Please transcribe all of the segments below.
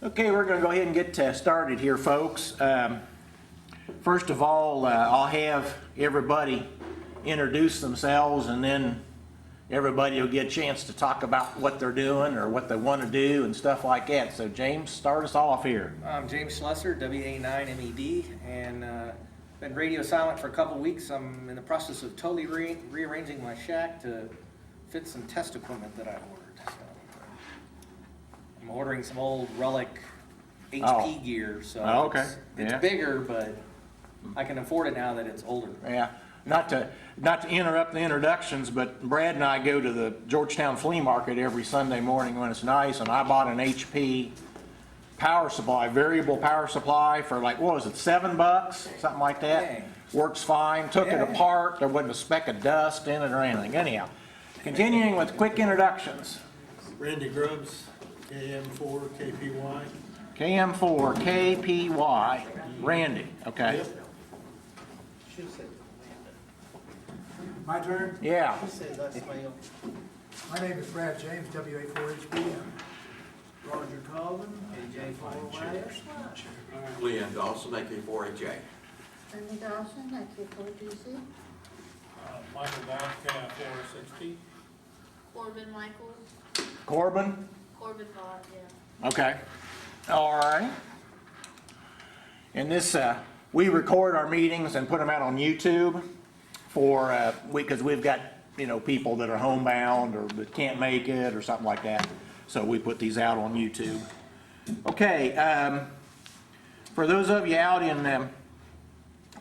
Okay, we're going to go ahead and get started here, folks. First of all, I'll have everybody introduce themselves, and then everybody will get a chance to talk about what they're doing or what they want to do and stuff like that. So, James, start us off here. I'm James Schlesser, WA9MED, and been radio silent for a couple weeks. I'm in the process of totally rearranging my shack to fit some test equipment that I ordered. So, I'm ordering some old relic HP gear, so okay. it's bigger, but I can afford it now that it's older. Yeah, not to interrupt the introductions, but Brad and I go to the Georgetown Flea Market every Sunday morning when it's nice, and I bought an HP power supply, variable power supply for like, what was it, $7, something like that. Dang. Works fine. Took it apart. There wasn't a speck of dust in it or anything. Anyhow, continuing with quick introductions. Randy Grubbs, KM4 KPY. KM4 KPY. Randy. Okay. Yep. My turn? Yeah. My name is Brad James, WA4HB. Roger Colvin, AJ4YS. Leanne Dawson, AK4HA. Ernie Dawson, AK4DC. Michael Dow, KI460. Corbin Michael. Corbin. Corbin Bott, yeah. Okay. All right. And this, we record our meetings and put them out on YouTube for, because we've got, people that are homebound or that can't make it or something like that. So we put these out on YouTube. Okay. For those of you out in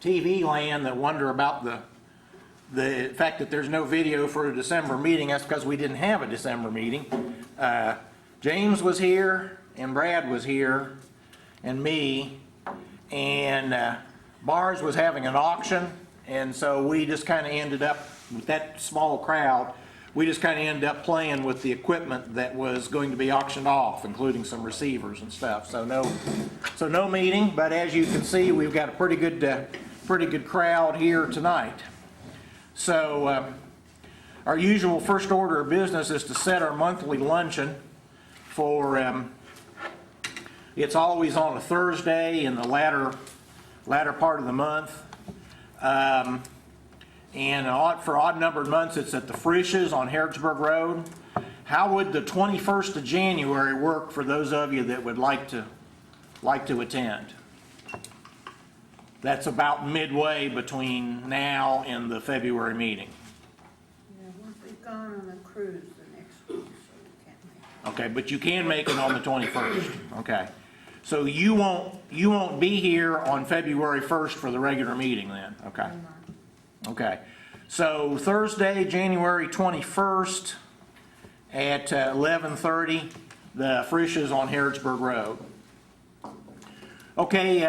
TV land that wonder about the fact that there's no video for a December meeting, that's because we didn't have a December meeting. James was here, and Brad was here, and me, and Bars was having an auction, and so we just kind of ended up, with that small crowd, we just kind of ended up playing with the equipment that was going to be auctioned off, including some receivers and stuff. So no meeting, but as you can see, we've got a pretty good crowd here tonight. So our usual first order of business is to set our monthly luncheon for, it's always on a Thursday in the latter part of the month. And for odd-numbered months, it's at the Frisch's on Harrodsburg Road. How would the 21st of January work for those of you that would like to attend? That's about midway between now and the February meeting. Yeah, we've gone on a cruise the next week, so we can't make it. Okay, but you can make it on the 21st. Okay. So you won't be here on February 1st for the regular meeting then? Okay. Okay. So Thursday, January 21st at 11:30, the Frisch's on Harrodsburg Road. Okay,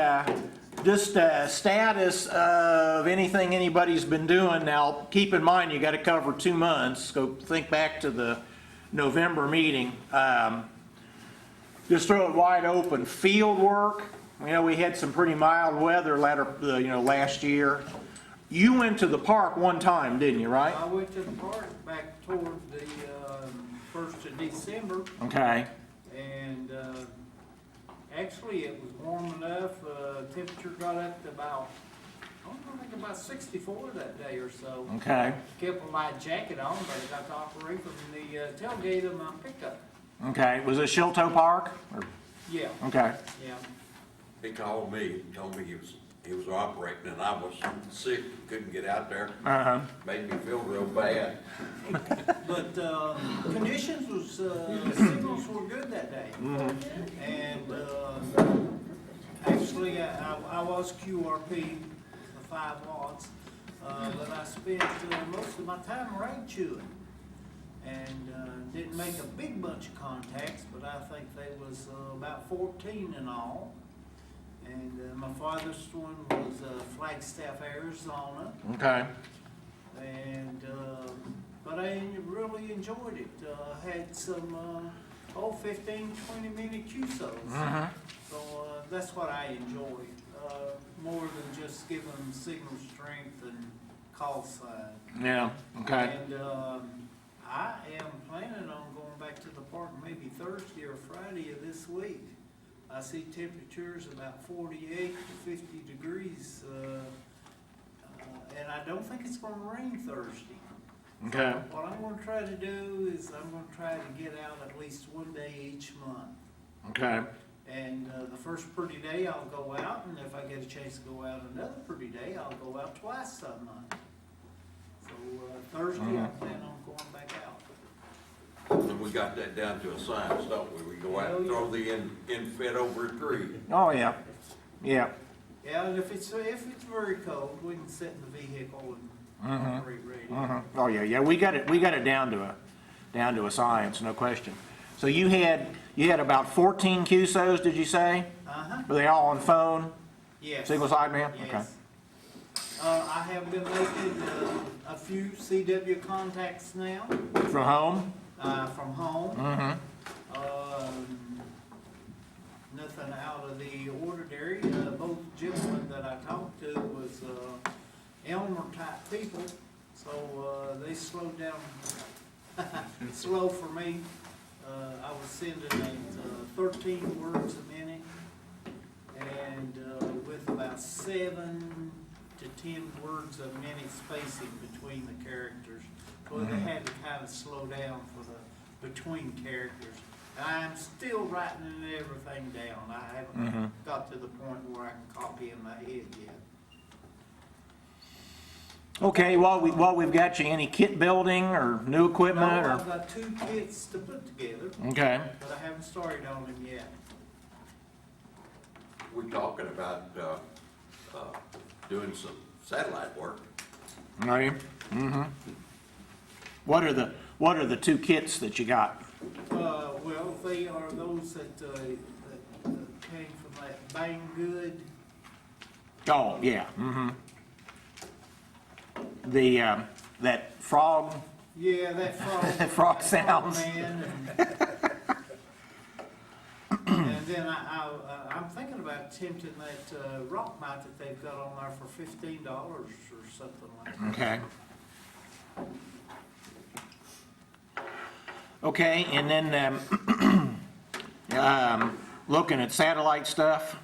just status of anything anybody's been doing. Now, keep in mind you got to cover 2 months. Go think back to the November meeting. Just throw it wide open. Field work. We had some pretty mild weather last year. You went to the park one time, didn't you, right? I went to the park back towards the 1st of December, Okay. and actually it was warm enough. Temperature got up to about, I think about 64 that day or so. Okay. Kept a light jacket on, but I got to operate from the tailgate of my pickup. Okay. Was it Shilto Park? Yeah, Okay. yeah. He called me and told me he was operating, and I was sick, couldn't get out there. Uh-huh. Made me feel real bad. But conditions was, signals were good that day. And actually, I was QRP, the 5 watts, but I spent most of my time range chewing. And didn't make a big bunch of contacts, but I think they was about 14 in all. And my farthest one was Flagstaff, Arizona. Okay. And but I really enjoyed it. Had some 15-20 minute QSOs. So that's what I enjoy, more than just giving them signal strength and call sign. Yeah. Okay. And I am planning on going back to the park maybe Thursday or Friday of this week. I see temperatures about 48 to 50 degrees, and I don't think it's gonna rain Thursday. Okay. What I'm gonna try to do is I'm gonna try to get out at least one day each month. Okay. And the first pretty day, I'll go out, and if I get a chance to go out another pretty day, I'll go out twice a month. So Thursday, I plan on going back out. And we got that down to a science, don't we? We go out and throw the infit over a tree. Oh, yeah. Yeah. Yeah, and if it's very cold, we can sit in the vehicle and operate radio. Oh, yeah, yeah, we got it down to a science, no question. So you had about 14 QSOs, did you say? Uh-huh, Were they all on phone, yes. single sideband? Okay. Yes. I have been making a few CW contacts now, From home? from home. Mm-hmm. Nothing out of the ordinary. Both gentlemen that I talked to was Elmer type people, so they slowed down slow for me. I was sending at 13 words a minute, and with about 7 to 10 words a minute spacing between the characters. So they had to kind of slow down for the between characters. I'm still writing everything down. I haven't got to the point where I can copy in my head yet. Okay, while we've got you, any kit building or new No, equipment I've or? got 2 kits to put together, Okay. but I haven't started on them yet. We're talking about, doing some satellite work. Are you? Mm-hmm. What are the 2 kits that you got? Well, they are those that came from that Banggood. Oh, yeah, mm-hmm. The, that frog, Yeah, that frog. Frog that sounds. Man, and then I'm thinking about attempting that rock mount that they've got on there for $15 or something like that. okay. Okay, and then, looking at satellite stuff,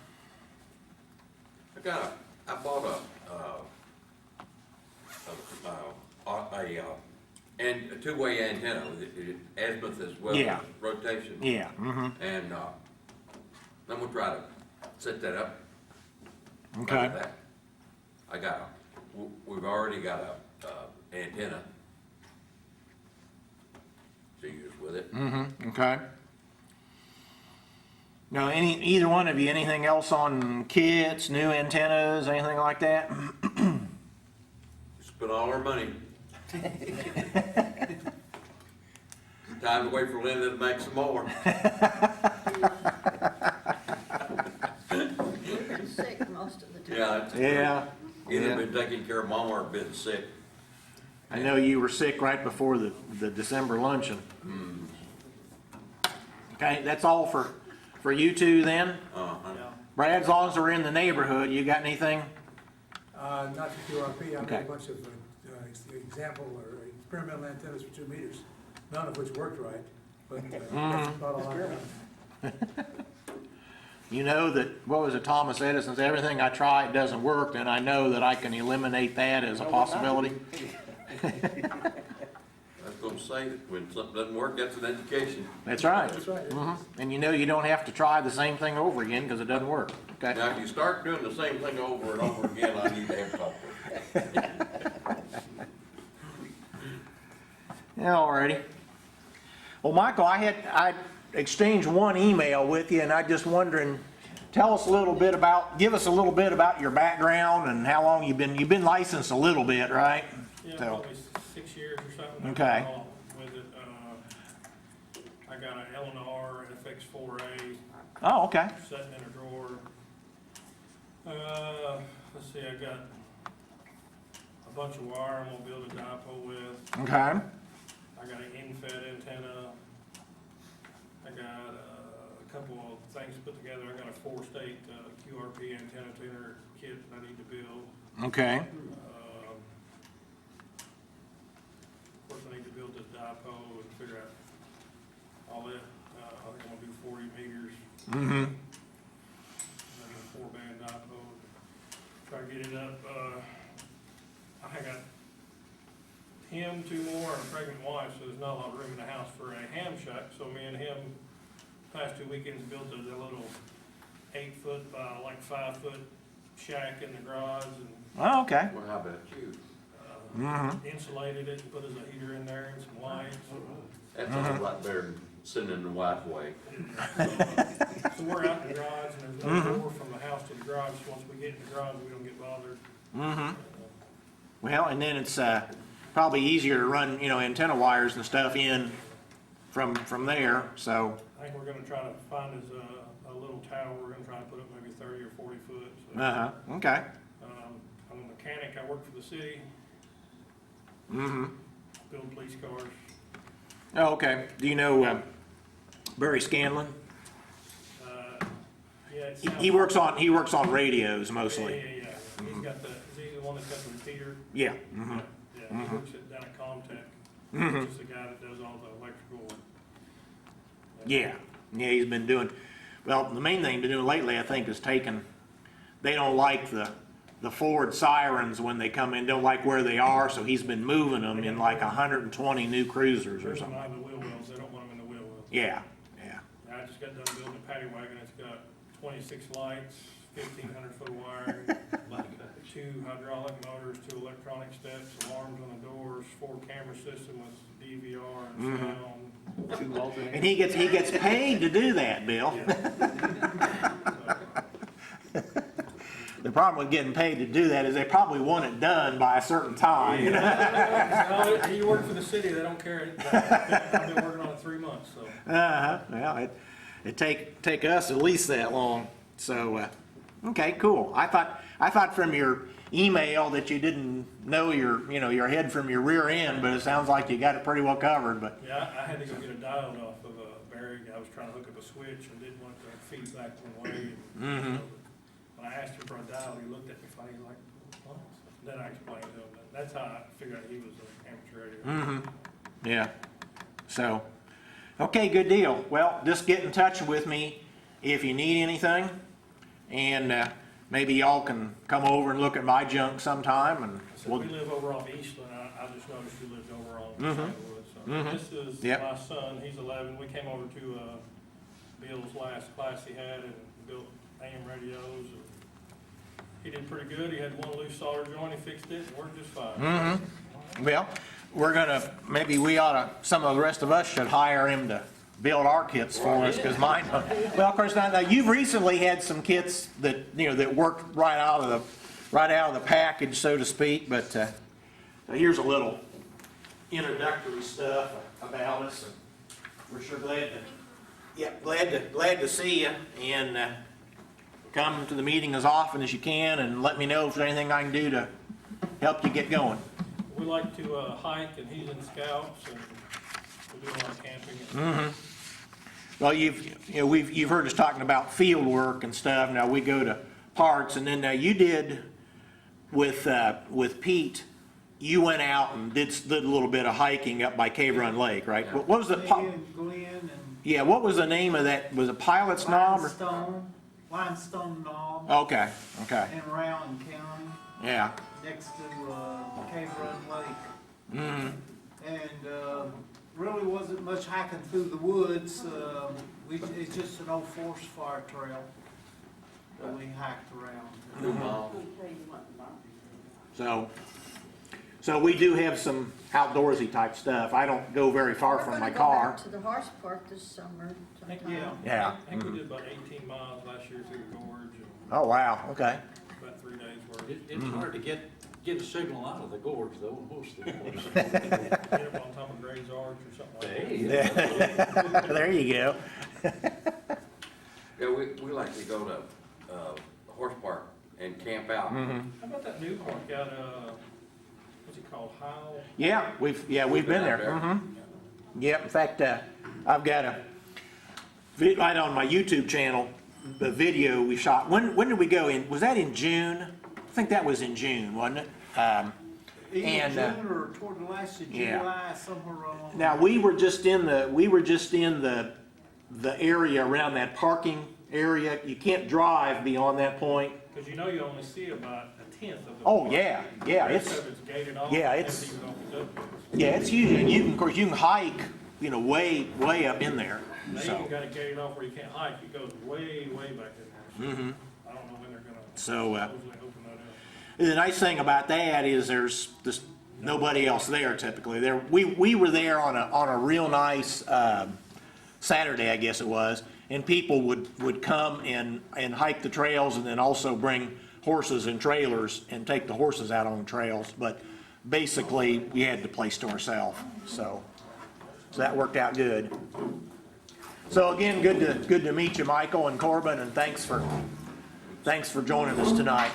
I bought a two-way antenna, azimuth as well Yeah. as rotation. yeah, mm-hmm, And, I'm gonna try to set that up. okay, We've already got a antenna to use with it. mm-hmm, okay. Now, either one of you, anything else on kits, new antennas, anything like that? Spent all our money. Time to wait for Linda to make some more. You've been sick most of the time. Yeah, it's Yeah, either yeah. been taking care of mama or been sick. I know you were sick right before the December luncheon. Okay, that's all for you two then? Uh-huh. Yeah. Brad, as long as we're in the neighborhood, you got anything? Not the QRP, I Okay. made a bunch of example or experimental antennas for 2 meters, none of which worked right, but that's about all I got. You know that, what was it, Thomas Edison's, everything I try, it doesn't work, and I know that I can eliminate that as a possibility. I was gonna say, that when something doesn't work, that's an education. That's right. That's right. Mhm. And you know you don't have to try the same thing over again because it doesn't work, okay? Now, if you start doing the same thing over and over again, I need to have a talk with you. Yeah, alrighty. Well, Michael, I exchanged one email with you, and I just wondering, give us a little bit about your background and how long you've been licensed a little bit, right? Yeah, So, probably 6 years or something. Okay. With it, I got an L&R FX4A oh, okay, sitting in a drawer. Let's see, I got a bunch of wire I'm gonna build a dipole with. okay, I got an in-fed antenna. I got a couple of things put together. I got a 4-state QRP antenna tuner kit that I need to build. okay, Of course, I need to build this dipole and figure out all that. I think I'm gonna do 40 meters. mm-hmm, him, two more, and a pregnant wife, so there's not a lot of room in the house for a ham shack. So me and him, past 2 weekends, built a little 8-foot by like 5-foot shack in the garage and Oh, okay. Well, how about you? insulated it and put us a heater in there and some lights. That sounds like better than sitting in the white way. So we're out in the garage and there's no door from the house to the garage. So once we get in the garage, we don't get bothered. Well, and then it's probably easier to run, antenna wires and stuff in from there, so. I think we're gonna try to find us a little tower. We're gonna try to put up maybe 30 or 40 foot. So, Okay. I'm a mechanic. I work for the city. Build police cars. Oh, okay. Do you know Barry Scanlon? Yeah, it He works on radios mostly. Yeah. He's got is he the one that's got the repeater? Yeah. Yeah, he works down at Comtech, which is the guy that does all the electrical. Yeah. Yeah, he's been doing, well, the main thing he's been doing lately, I think, is they don't like the Ford sirens when they come in, don't like where they are, so he's been moving them in like 120 new cruisers or There's them something. on the wheel wells, they don't want them in the wheel wells. Yeah. I just got done building a paddy wagon, it's got 26 lights, 1,500 foot of wiring, 2 hydraulic motors, 2 electronic steps, alarms on the doors, 4 camera system with DVR and sound. And he gets paid to do that, Bill. The problem with getting paid to do that is they probably want it done by a certain time. No, he worked for the city, they don't care. I've been working on it 3 months, so. Well, it take us at least that long. So, okay, cool. I thought from your email that you didn't know your head from your rear end, but it sounds like you got it pretty well covered. But Yeah, I had to go get a diode off of a Barry. I was trying to hook up a switch and didn't want the feedback one way. So when I asked him for a diode, he looked at me funny, like, what? Then I explained to him that that's how I figured out he was an amateur radio. yeah, so okay, good deal. Well, just get in touch with me if you need anything, and maybe y'all can come over and look at my junk sometime, and So we live over off Eastland. I just noticed you lived over on Sandwood. So this is Yep. my son. He's 11. We came over to Bill's last class he had and built AM radios. And he did pretty good. He had one loose solder joint. He fixed it and worked just fine. well, maybe some of the rest of us should hire him to build our kits for us, because mine, well, of course, now you've recently had some kits that, that work right out of the package, so to speak, but here's a little introductory stuff about us, and we're sure glad to see you, and come to the meeting as often as you can, and let me know if there's anything I can do to help you get going. We like to hike, and he's in scouts, and we do a lot of camping. Well, you've heard us talking about field work and stuff. Now we go to parks, and then you did with Pete. You went out and did a little bit of hiking up by Cave Run Lake, right? What was the Me and Glenn and yeah? What was the name of that? Was it Pilot's Knob? Limestone Knob Okay. in Rowan County, Yeah. next to Cave Run Lake. And really wasn't much hiking through the woods. It's just an old forest fire trail that we hiked around. So we do have some outdoorsy type stuff. I don't go very far from my car. We're gonna go back to the horse park this summer sometime. Yeah. Yeah. I think we did about 18 miles last year through the gorge, and Oh wow. Okay. about 3 days worth. It's hard to get a signal out of the gorge though, most of the gorge. Hit up on top of Gray's Arch or something like that. Hey, There you go. Yeah, we like to go to the horse park and camp out. How about that new park out, what's it called, Howell? Yeah, we've been there. Yep. In fact, I've got right on my YouTube channel the video we shot. When did we go in? Was that in June? I think that was in June, wasn't it? Either And, June or toward the last of yeah. July, somewhere along. Now we were just in the area around that parking area. You can't drive beyond that point. Because you only see about a tenth of the. Oh, yeah, yeah, The rest it's, of it's gated off. yeah, and it's- even off the duck bids. yeah, it's huge, and you can, of course, you can hike, you know, way, way up in there, They so. even got it gated off where you can't hike, it goes way, way back in there. Mhm. I don't know when they're gonna So, supposedly open that up. The nice thing about that is there's just nobody else there typically. We were there on a real nice Saturday, I guess it was, and people would come and hike the trails and then also bring horses and trailers and take the horses out on the trails. But basically, we had the place to ourselves, so that worked out good. So again, good to meet you, Michael and Corbin, and thanks for joining us tonight.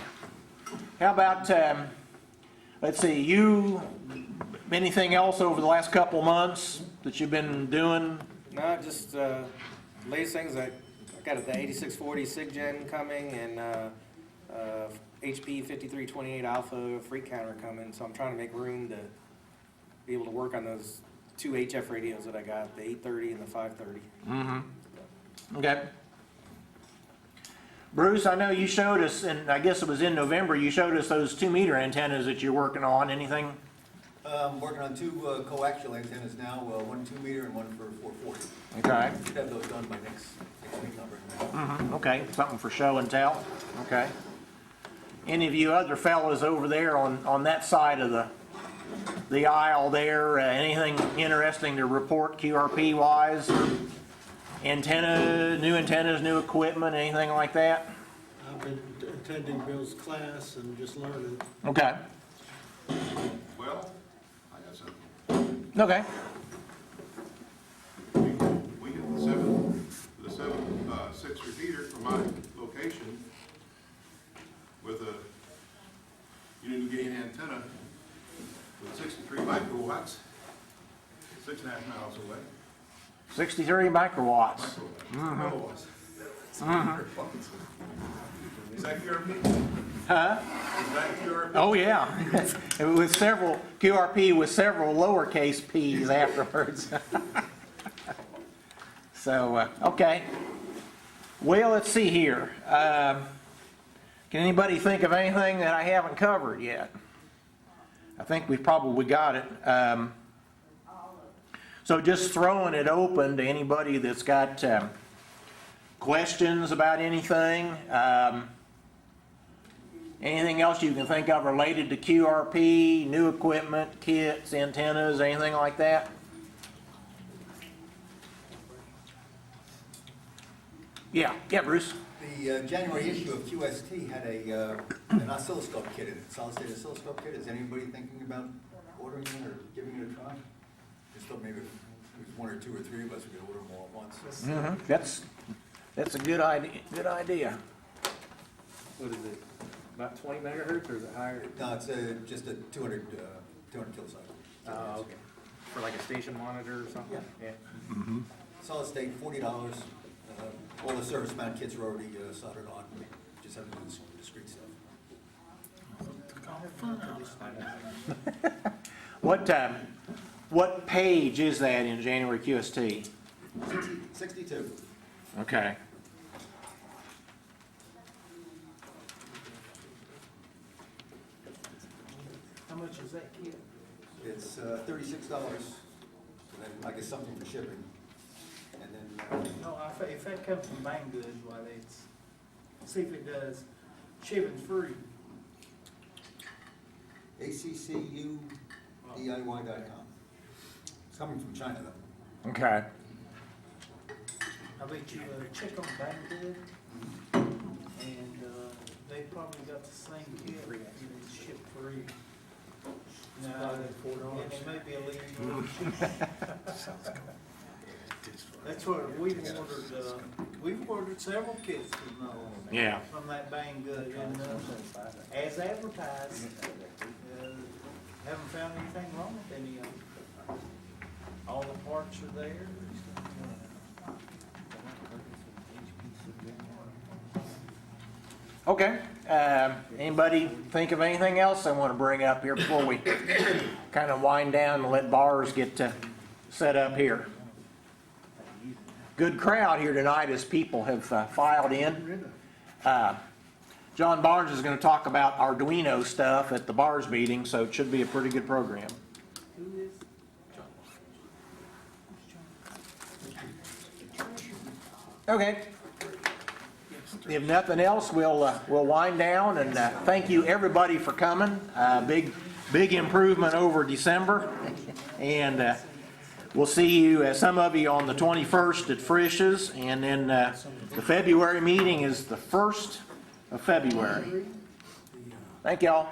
How about, let's see, anything else over the last couple of months that you've been doing? No, just latest things, I got the 8640 SIGGEN coming and HP 5328 Alpha Freak Counter coming, so I'm trying to make room to be able to work on those two HF radios that I got, the 830 and the 530. Mm-hmm. Okay. Bruce, I know you showed us, and I guess it was in November, you showed us those 2-meter antennas that you're working on. Anything? I'm working on two coaxial antennas now, one 2-meter and one for 440. Okay. Should have those done by next week, I'll bring them out. Mm-hmm. Okay, something for show and tell. Okay. Any of you other fellas over there on that side of the aisle there, anything interesting to report QRP wise? New antennas, new equipment, anything like that? I've been attending Bill's class and just learning. Okay. Well, I got something. Okay. We get the 6 repeater from my location with a unit gain antenna with 63 microwatts, 6.5 miles away. 63 microwatts. Microwatts. Is that QRP? Huh? Is that QRP? Oh, yeah. With several, QRP with several lowercase p's afterwards. So, okay. Well, let's see here. Can anybody think of anything that I haven't covered yet? I think we've probably got it. So just throwing it open to anybody that's got questions about anything. Anything else you can think of related to QRP, new equipment, kits, antennas, anything like that? Yeah, Bruce. The January issue of QST had an oscilloscope kit in it, solid state oscilloscope kit. Is anybody thinking about ordering it or giving it a try? Just thought maybe if it was 1 or 2 or 3 of us, we could order them all at once. That's a good idea. What is it, about 20 megahertz or is it higher? No, it's just a 200 kilocycle. Oh, okay. For like a station monitor or something? Yeah. Mm-hmm. Solid state, $40. All the service mount kits are already soldered on. Just have to do some discrete stuff. What page is that in January QST? 62. Okay. How much is that kit? It's $36. And then I guess something for shipping. And then No, if that comes from Banggood, why see if it does. Shipping's free. ACCUDIY.com. It's coming from China though. Okay. I bet you check on Banggood, and they probably got the same kit, and it's shipped free. Now, and it may be a little cheaper. That's what we've ordered several kits from Yeah. from that Banggood, and as advertised, haven't found anything wrong with any of them. All the parts are there. Okay. Anybody think of anything else I want to bring up here before we kind of wind down and let bars get set up here? Good crowd here tonight as people have filed in. John Barnes is going to talk about Arduino stuff at the BARS meeting, so it should be a pretty good program. Okay. If nothing else, we'll wind down, and thank you everybody for coming. Big improvement over December, and we'll see you, some of you on the 21st at Frisch's, and then the February meeting is the 1st of February. Thank y'all.